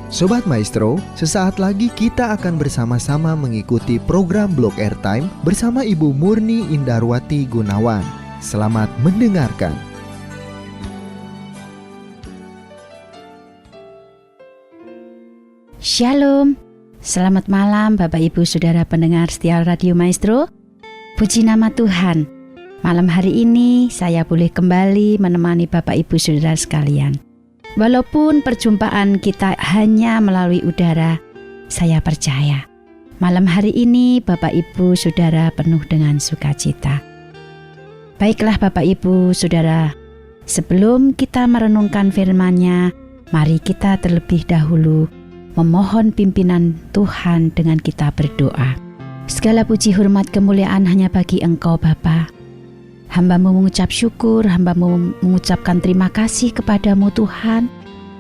Sobat Maestro, sesaat lagi kita akan bersama-sama mengikuti program Blog Airtime bersama Ibu Murni Indarwati Gunawan. Selamat mendengarkan. Shalom, selamat malam Bapak Ibu Saudara pendengar setia Radio Maestro. Puji nama Tuhan, malam hari ini saya boleh kembali menemani Bapak Ibu Saudara sekalian. Walaupun perjumpaan kita hanya melalui udara, saya percaya malam hari ini Bapak Ibu Saudara penuh dengan sukacita. Baiklah Bapak Ibu Saudara, sebelum kita merenungkan firman-Nya, mari kita terlebih dahulu memohon pimpinan Tuhan dengan kita berdoa. Segala puji hormat kemuliaan hanya bagi Engkau Bapa. Hamba-Mu mengucap syukur, Hamba-Mu mengucapkan terima kasih kepadamu Tuhan,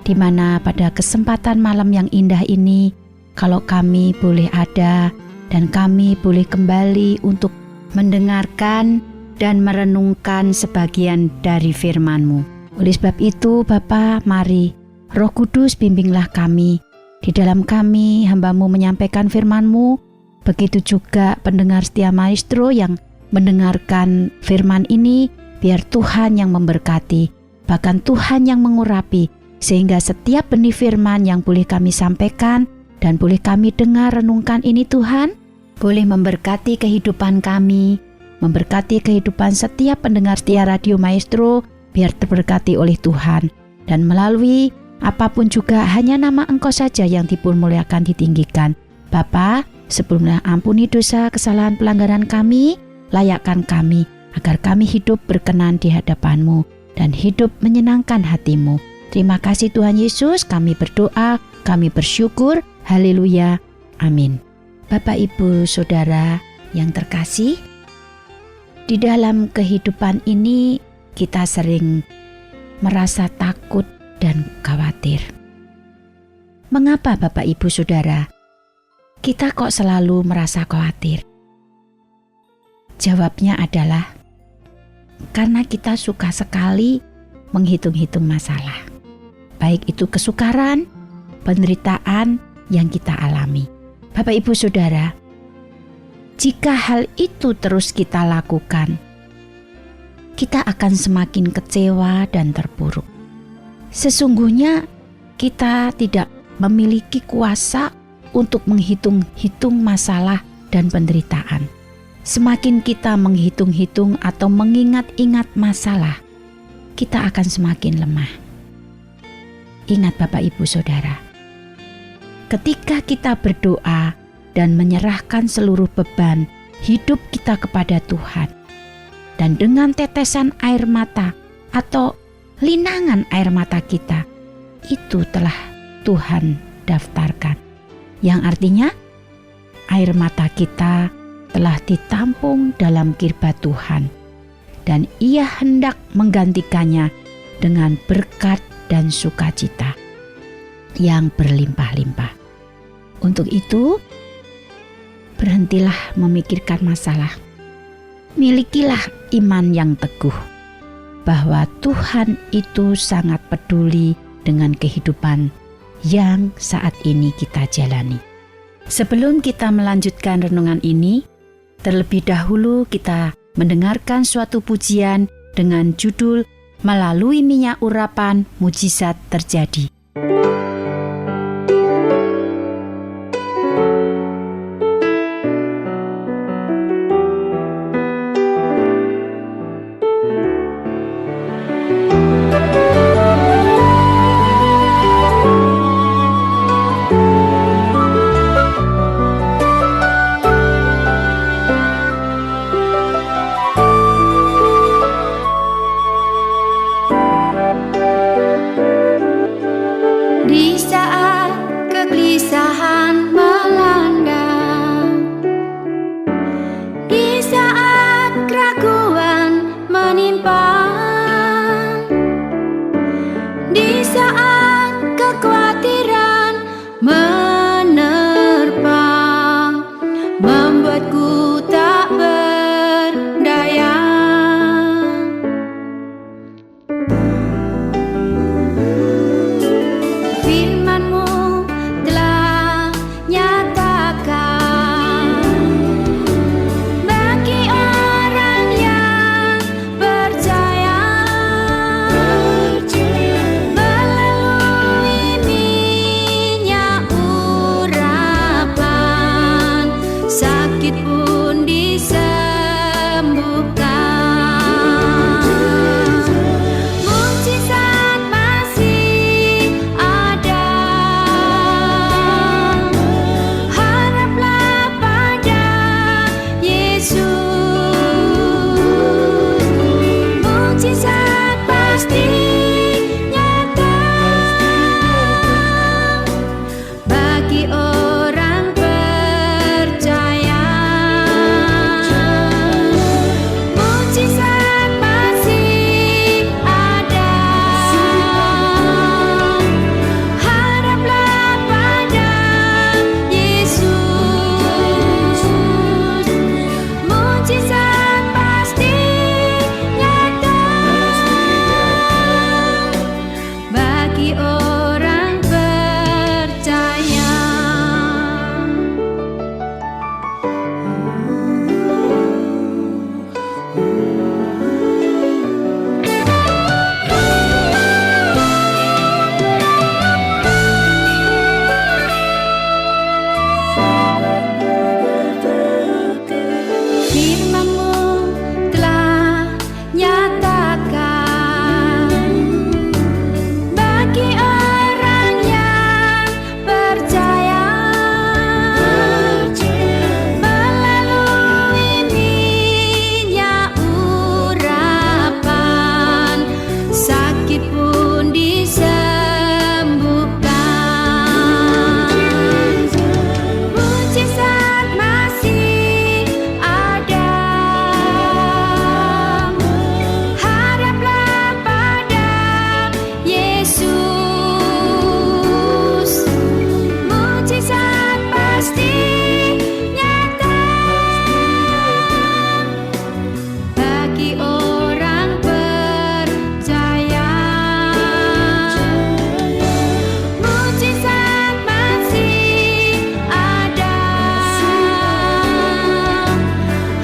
di mana pada kesempatan malam yang indah ini, kalau kami boleh ada dan kami boleh kembali untuk mendengarkan dan merenungkan sebagian dari firman-Mu. Oleh sebab itu Bapa, mari Roh Kudus bimbinglah kami, di dalam kami hamba-Mu menyampaikan firman-Mu, begitu juga pendengar setia Maestro yang mendengarkan firman ini, biar Tuhan yang memberkati, bahkan Tuhan yang mengurapi, sehingga setiap benih firman yang boleh kami sampaikan dan boleh kami dengar renungkan ini Tuhan, boleh memberkati kehidupan kami, memberkati kehidupan setiap pendengar setia Radio Maestro, biar terberkati oleh Tuhan. Dan melalui apapun juga hanya nama Engkau saja yang dipermuliakan, ditinggikan. Bapa, sebelumnya ampuni dosa, kesalahan, pelanggaran kami, layakkan kami, agar kami hidup berkenan di hadapan-Mu dan hidup menyenangkan hati-Mu. Terima kasih Tuhan Yesus, kami berdoa, kami bersyukur, haleluya, amin. Bapak Ibu Saudara yang terkasih, di dalam kehidupan ini kita sering merasa takut dan khawatir. Mengapa Bapak Ibu Saudara kita kok selalu merasa khawatir? Jawabnya adalah karena kita suka sekali menghitung-hitung masalah, baik itu kesukaran, penderitaan yang kita alami. Bapak Ibu Saudara, jika hal itu terus kita lakukan, kita akan semakin kecewa dan terpuruk. Sesungguhnya kita tidak memiliki kuasa untuk menghitung-hitung masalah dan penderitaan. Semakin kita menghitung-hitung atau mengingat-ingat masalah, kita akan semakin lemah. Ingat Bapak Ibu Saudara, ketika kita berdoa dan menyerahkan seluruh beban hidup kita kepada Tuhan, dan dengan tetesan air mata atau linangan air mata kita, itu telah Tuhan daftarkan. Yang artinya air mata kita telah ditampung dalam kirbat Tuhan, dan Ia hendak menggantikannya dengan berkat dan sukacita yang berlimpah-limpah. Untuk itu, berhentilah memikirkan masalah. Milikilah iman yang teguh bahwa Tuhan itu sangat peduli dengan kehidupan yang saat ini kita jalani. Sebelum kita melanjutkan renungan ini, terlebih dahulu kita mendengarkan suatu pujian dengan judul Melalui Minyak Urapan Mujizat Terjadi. bagi orang percaya. Firman-Mu telah nyatakan bagi orang yang percaya, melalui minyak urapan sakit pun disembuhkan. Mujizat masih ada, haraplah pada Yesus. Mujizat pasti nyata bagi orang percaya. Mujizat masih ada,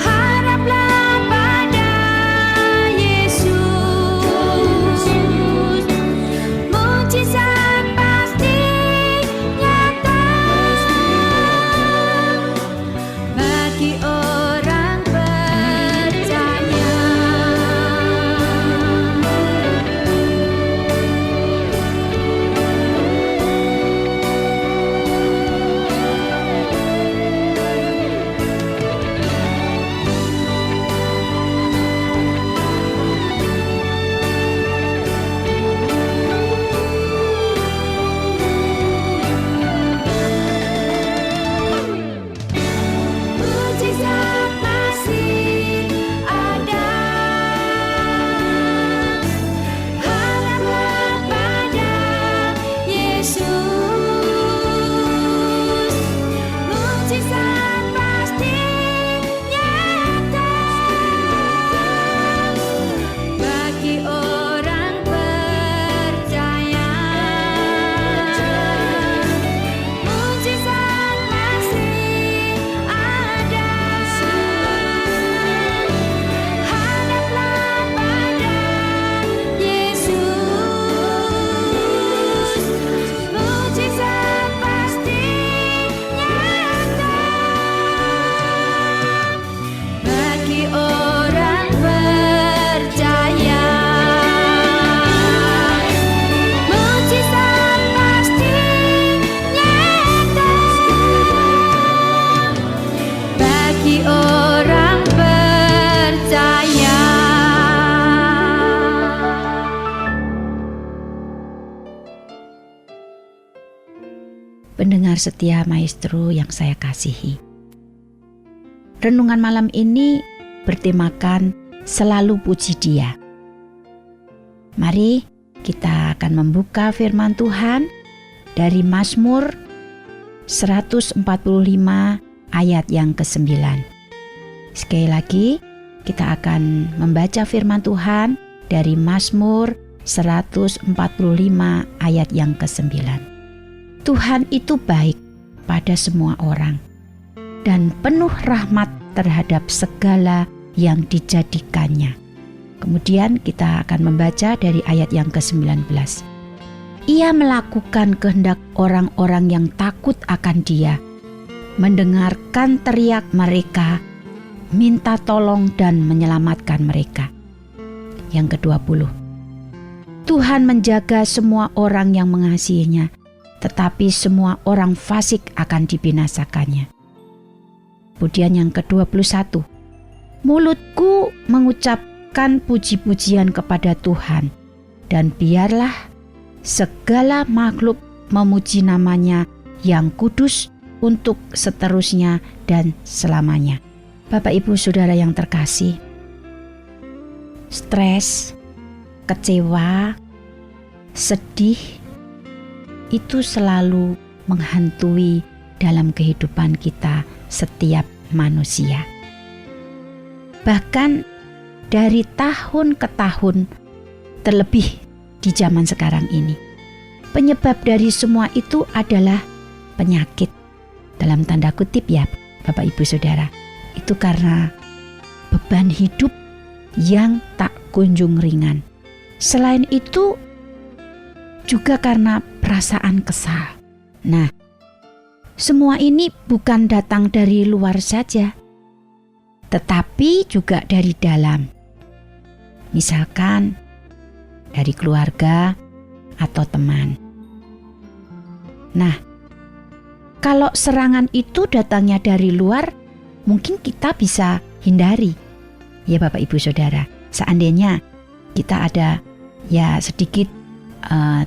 haraplah pada Yesus. Mujizat pasti nyata bagi orang percaya. Mujizat masih ada, haraplah pada Yesus. Mujizat pasti nyata bagi orang percaya. Mujizat masih ada, haraplah pada Yesus. Mujizat pasti nyata bagi orang percaya. Mujizat pasti nyata bagi orang percaya. Pendengar setia Maestro yang saya kasihi, renungan malam ini bertemakan selalu puji Dia. Mari kita akan membuka firman Tuhan dari Mazmur 145 ayat yang ke-9. Sekali lagi kita akan membaca firman Tuhan dari Mazmur 145 ayat yang ke-9. Tuhan itu baik pada semua orang dan penuh rahmat terhadap segala yang dijadikannya. Kemudian kita akan membaca dari ayat yang ke-19. Ia melakukan kehendak orang-orang yang takut akan Dia, mendengarkan teriak mereka, minta tolong dan menyelamatkan mereka. Yang ke-20. Tuhan menjaga semua orang yang mengasihinya, tetapi semua orang fasik akan dibinasakannya. Kemudian yang ke-21. Mulutku mengucapkan puji-pujian kepada Tuhan, dan biarlah segala makhluk memuji namanya yang kudus untuk seterusnya dan selamanya. Bapak Ibu Saudara yang terkasih, stres, kecewa, sedih itu selalu menghantui dalam kehidupan kita setiap manusia. Bahkan dari tahun ke tahun, terlebih di zaman sekarang ini, penyebab dari semua itu adalah penyakit. Dalam tanda kutip ya Bapak Ibu Saudara. Itu karena beban hidup yang tak kunjung ringan. Selain itu juga karena perasaan kesal. Nah, semua ini bukan datang dari luar saja, tetapi juga dari dalam. Misalkan dari keluarga atau teman. Nah, kalau serangan itu datangnya dari luar, mungkin kita bisa hindari. Ya Bapak Ibu Saudara, seandainya kita ada ya sedikit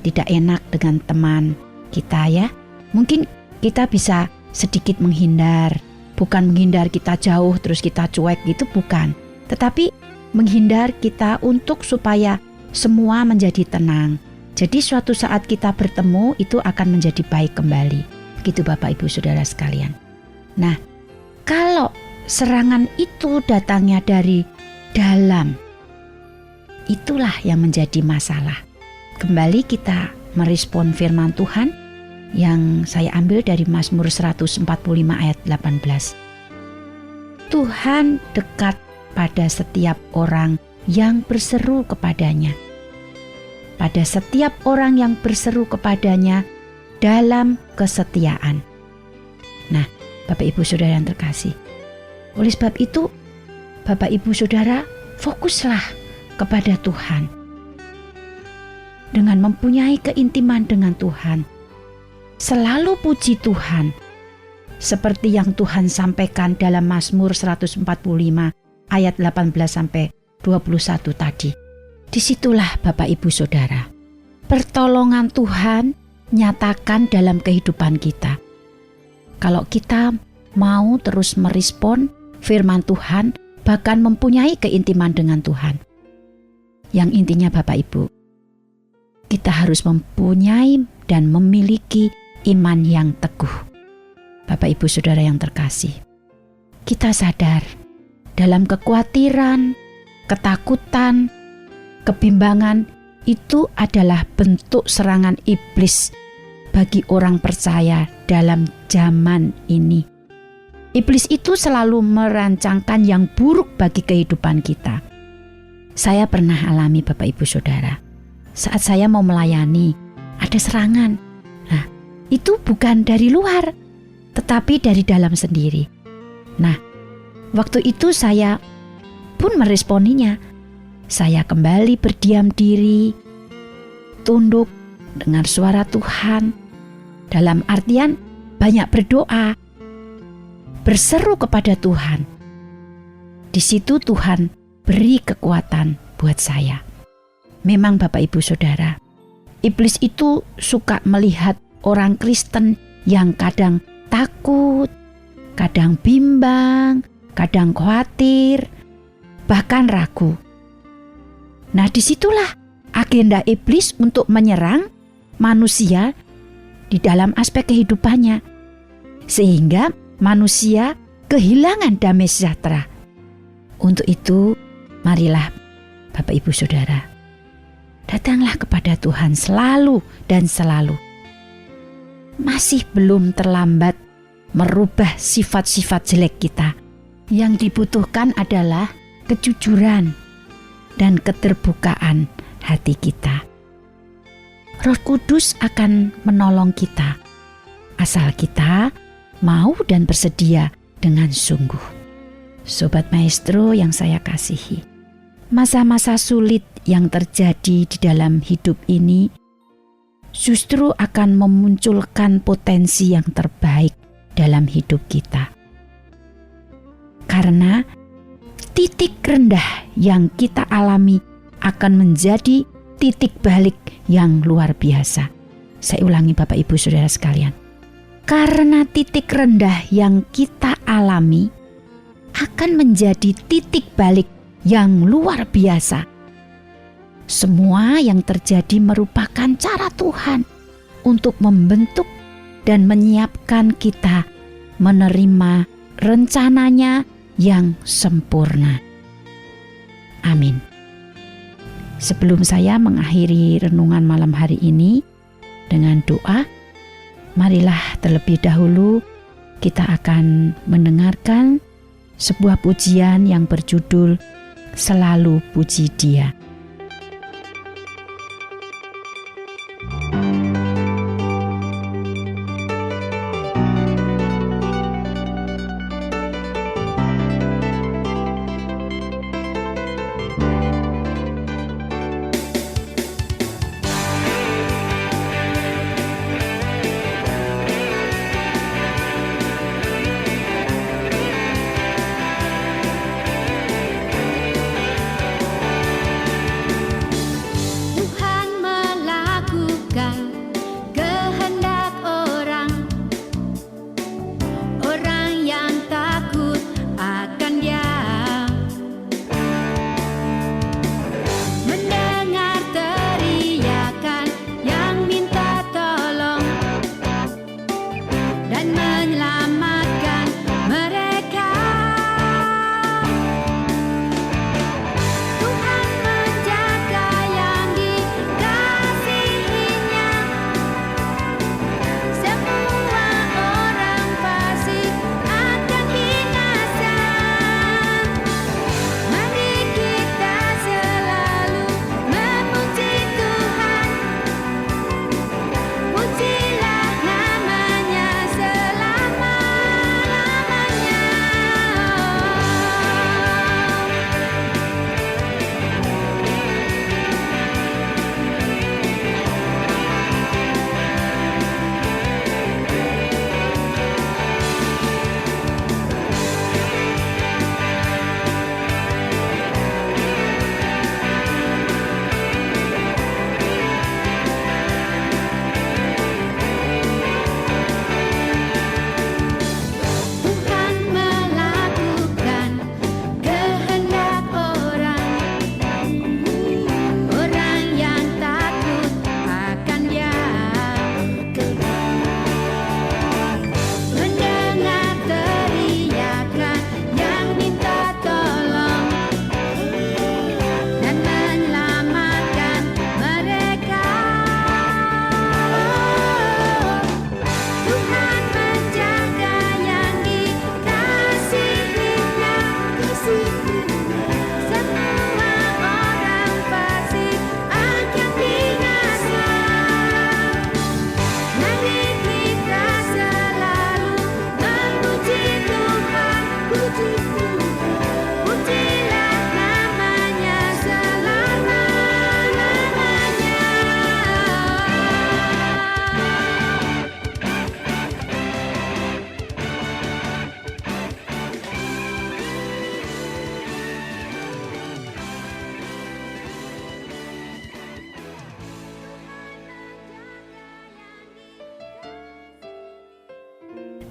tidak enak dengan teman kita ya, mungkin kita bisa sedikit menghindar. Bukan menghindar kita jauh terus kita cuek gitu, bukan. Tetapi menghindar kita untuk supaya semua menjadi tenang. Jadi suatu saat kita bertemu itu akan menjadi baik kembali. Begitu Bapak Ibu Saudara sekalian. Nah, kalau serangan itu datangnya dari dalam, itulah yang menjadi masalah. Kembali kita merespon firman Tuhan yang saya ambil dari Mazmur 145 ayat 18. Tuhan dekat pada setiap orang yang berseru kepadanya. Pada setiap orang yang berseru kepadanya dalam kesetiaan. Nah, Bapak Ibu Saudara yang terkasih, oleh sebab itu Bapak Ibu Saudara fokuslah kepada Tuhan. Dengan mempunyai keintiman dengan Tuhan, selalu puji Tuhan, seperti yang Tuhan sampaikan dalam Mazmur 145 ayat 18-21 tadi. Disitulah Bapak Ibu Saudara, pertolongan Tuhan nyatakan dalam kehidupan kita. Kalau kita mau terus merespon firman Tuhan, bahkan mempunyai keintiman dengan Tuhan. Yang intinya Bapak Ibu, kita harus mempunyai dan memiliki iman yang teguh. Bapak Ibu Saudara yang terkasih, kita sadar dalam kekhawatiran, ketakutan, kebimbangan itu adalah bentuk serangan iblis bagi orang percaya dalam zaman ini. Iblis itu selalu merancangkan yang buruk bagi kehidupan kita. Saya pernah alami Bapak Ibu Saudara. Saat saya mau melayani, ada serangan. Nah, itu bukan dari luar, tetapi dari dalam sendiri. Nah, waktu itu saya pun meresponinya. Saya kembali berdiam diri, tunduk dengar suara Tuhan. Dalam artian banyak berdoa, berseru kepada Tuhan. Di situ Tuhan beri kekuatan buat saya. Memang Bapak Ibu Saudara, iblis itu suka melihat orang Kristen yang kadang takut, kadang bimbang, kadang khawatir, bahkan ragu. Nah, disitulah agenda iblis untuk menyerang manusia di dalam aspek kehidupannya, sehingga manusia kehilangan damai sejahtera. Untuk itu, marilah Bapak Ibu Saudara, datanglah kepada Tuhan selalu dan selalu. Masih belum terlambat merubah sifat-sifat jelek kita. Yang dibutuhkan adalah kejujuran dan keterbukaan hati kita. Roh Kudus akan menolong kita, asal kita mau dan bersedia dengan sungguh. Sobat Maestro yang saya kasihi, masa-masa sulit yang terjadi di dalam hidup ini justru akan memunculkan potensi yang terbaik dalam hidup kita. Karena titik rendah yang kita alami akan menjadi titik balik yang luar biasa. Saya ulangi Bapak Ibu Saudara sekalian. Karena titik rendah yang kita alami akan menjadi titik balik yang luar biasa. Semua yang terjadi merupakan cara Tuhan untuk membentuk dan menyiapkan kita menerima rencananya yang sempurna. Amin. Sebelum saya mengakhiri renungan malam hari ini, dengan doa. Marilah terlebih dahulu kita akan mendengarkan sebuah pujian yang berjudul Selalu Puji Dia.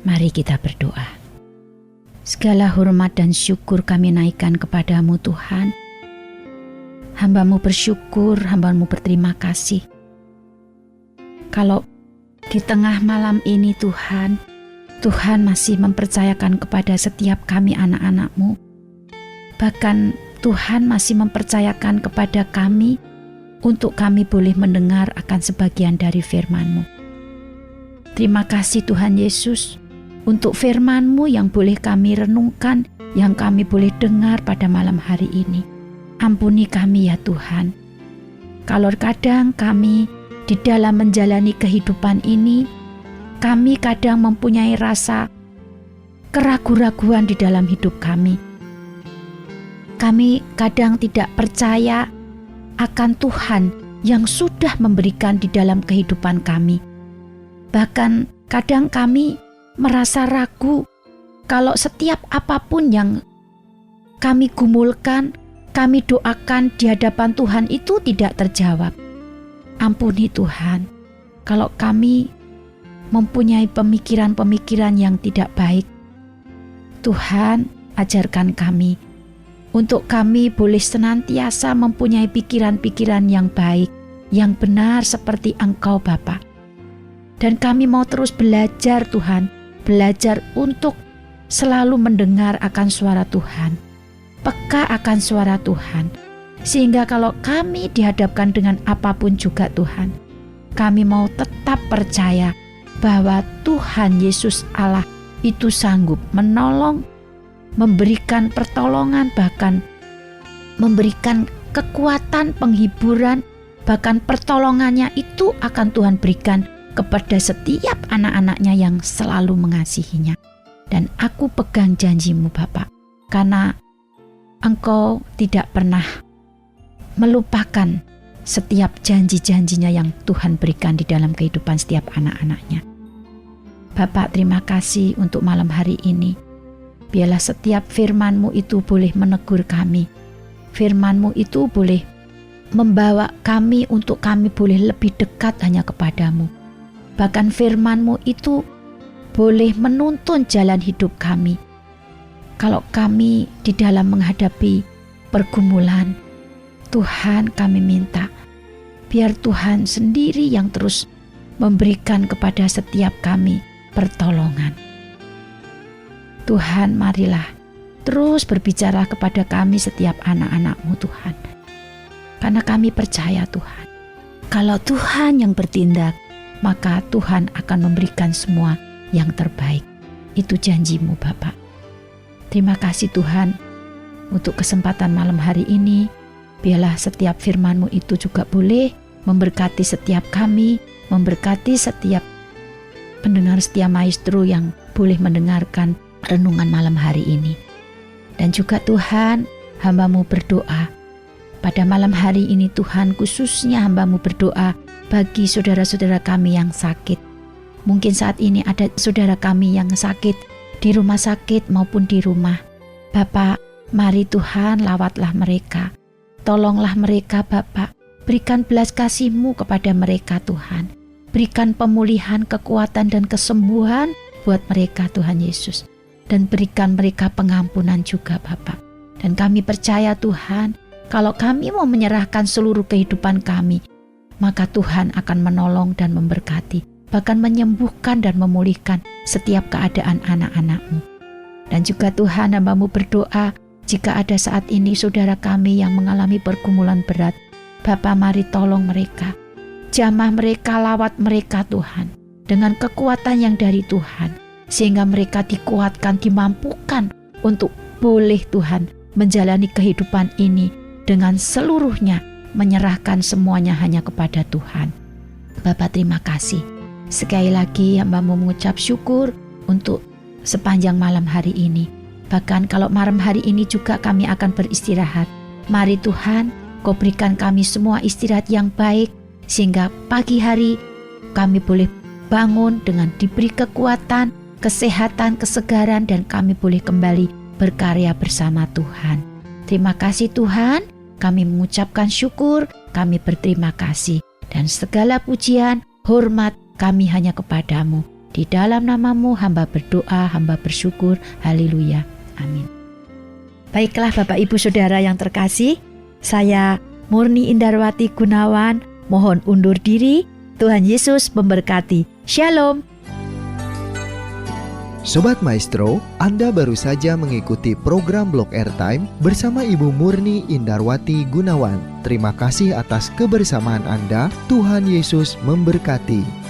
Mari kita berdoa. Segala hormat dan syukur kami naikkan kepadamu Tuhan. Hamba-Mu bersyukur, Hamba-Mu berterima kasih. Kalau di tengah malam ini Tuhan, Tuhan masih mempercayakan kepada setiap kami anak-anak-Mu. Bahkan Tuhan masih mempercayakan kepada kami untuk kami boleh mendengar akan sebagian dari firman-Mu. Terima kasih Tuhan Yesus untuk firman-Mu yang boleh kami renungkan, yang kami boleh dengar pada malam hari ini. Ampuni kami ya Tuhan. Kalau kadang kami di dalam menjalani kehidupan ini, kami kadang mempunyai rasa keraguan-raguan di dalam hidup kami. Kami kadang tidak percaya akan Tuhan yang sudah memberikan di dalam kehidupan kami. Bahkan kadang kami merasa ragu kalau setiap apapun yang kami gumulkan, kami doakan di hadapan Tuhan itu tidak terjawab. Ampuni Tuhan, kalau kami mempunyai pemikiran-pemikiran yang tidak baik. Tuhan, ajarkan kami untuk kami boleh senantiasa mempunyai pikiran-pikiran yang baik, yang benar seperti Engkau Bapa. Dan kami mau terus belajar Tuhan, belajar untuk selalu mendengar akan suara Tuhan, peka akan suara Tuhan, sehingga kalau kami dihadapkan dengan apapun juga Tuhan, kami mau tetap percaya bahwa Tuhan Yesus Allah itu sanggup menolong, memberikan pertolongan, bahkan memberikan kekuatan, penghiburan, bahkan pertolongannya itu akan Tuhan berikan kepada setiap anak-anaknya yang selalu mengasihinya. Dan aku pegang janji-Mu Bapa, karena Engkau tidak pernah melupakan setiap janji-janjinya yang Tuhan berikan di dalam kehidupan setiap anak-anaknya. Bapak, terima kasih untuk malam hari ini. Biarlah setiap firman-Mu itu boleh menegur kami. Firman-Mu itu boleh membawa kami untuk kami boleh lebih dekat hanya kepadamu. Bahkan firman-Mu itu boleh menuntun jalan hidup kami. Kalau kami di dalam menghadapi pergumulan, Tuhan kami minta, biar Tuhan sendiri yang terus memberikan kepada setiap kami pertolongan. Tuhan, marilah terus berbicara kepada kami setiap anak-anak-Mu Tuhan. Karena kami percaya Tuhan, kalau Tuhan yang bertindak, maka Tuhan akan memberikan semua yang terbaik. Itu janji-Mu Bapa. Terima kasih Tuhan untuk kesempatan malam hari ini. Biarlah setiap firman-Mu itu juga boleh memberkati setiap kami, memberkati setiap pendengar setia Maestro yang boleh mendengarkan renungan malam hari ini. Dan juga Tuhan, hamba-Mu berdoa pada malam hari ini Tuhan, khususnya hamba-Mu berdoa bagi saudara-saudara kami yang sakit. Mungkin saat ini ada saudara kami yang sakit di rumah sakit maupun di rumah. Bapak, mari Tuhan lawatlah mereka. Tolonglah mereka Bapak. Berikan belas kasih-Mu kepada mereka Tuhan. Berikan pemulihan, kekuatan dan kesembuhan buat mereka Tuhan Yesus. Dan berikan mereka pengampunan juga Bapak. Dan kami percaya Tuhan, kalau kami mau menyerahkan seluruh kehidupan kami, maka Tuhan akan menolong dan memberkati. Bahkan menyembuhkan dan memulihkan setiap keadaan anak-anak-Mu. Dan juga Tuhan, hamba-Mu berdoa, jika ada saat ini saudara kami yang mengalami pergumulan berat, Bapa mari tolong mereka. Jamah mereka, lawat mereka Tuhan, dengan kekuatan yang dari Tuhan. Sehingga mereka dikuatkan, dimampukan untuk boleh Tuhan menjalani kehidupan ini dengan seluruhnya, menyerahkan semuanya hanya kepada Tuhan. Bapa terima kasih. Sekali lagi hamba-Mu mengucap syukur untuk sepanjang malam hari ini. Bahkan kalau malam hari ini juga kami akan beristirahat. Mari Tuhan, Kau berikan kami semua istirahat yang baik, sehingga pagi hari kami boleh bangun dengan diberi kekuatan, kesehatan, kesegaran, dan kami boleh kembali berkarya bersama Tuhan. Terima kasih Tuhan, kami mengucapkan syukur, kami berterima kasih. Dan segala pujian, hormat kami hanya kepadamu. Di dalam nama-Mu hamba berdoa, hamba bersyukur. Haleluya. Amin. Baiklah Bapak Ibu Saudara yang terkasih, saya Murni Indarwati Gunawan mohon undur diri. Tuhan Yesus memberkati. Shalom. Sobat Maestro, Anda baru saja mengikuti program Blog Airtime bersama Ibu Murni Indarwati Gunawan. Terima kasih atas kebersamaan Anda. Tuhan Yesus memberkati.